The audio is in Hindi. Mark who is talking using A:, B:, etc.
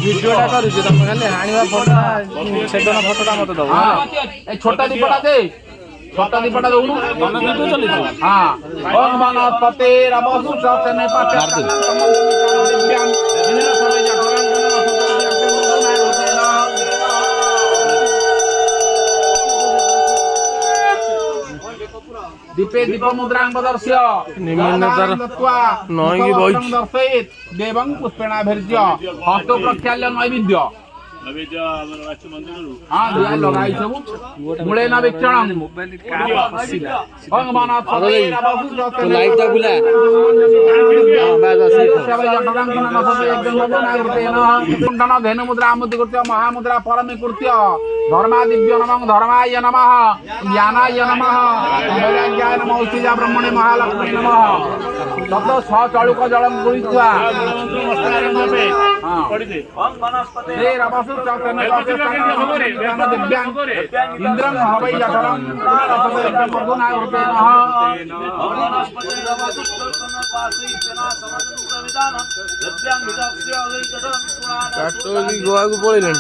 A: ଭିଡିଓଟା କରୁଛି ତମେ ଖାଲି ହାଣିବା ଫଟୋ ଛେଦନ ଫଟୋଟା ମତେ ଦବ।
B: ଏ ଛୋଟ ଦୀପଟା ଦେ, ଛୋଟ ଦୀପଟା ଦଉନୁ।
A: ତମେ ଭିଡିଓ ଚଲେଇଛ?
B: ହଁ ଓಂ ବନସ୍ପତି ରବସୁଷ ତେନେ ପାଠେ दीपे दीप मुद्रां प्रदर्श्य
A: निम्नतर नई बॉयज
B: दर्शयित देवं पुष्पेणाभिर्ज्य हस्त प्रक्षाल्य नैवेद्य हाँ दिया लगाई सब मूले न विक्षणं ओं वनस्पति रवसुष
A: तो लाइट टा बुला हां बाज आसी
B: कुंडन धेनु मुद्रा मुद्रि कृत्य महामुद्रा परमे कृत्य धर्मा दिव्य नमः धर्माय नमः ज्ञानाय नमः वैराग्याय नमः उचिजा ब्रह्मणे महालक्ष्मी नमः शब्द सचलुक जलम गुणित्वा इंद्रं हवै जठरं
A: काटोली गोवा को पळेलेन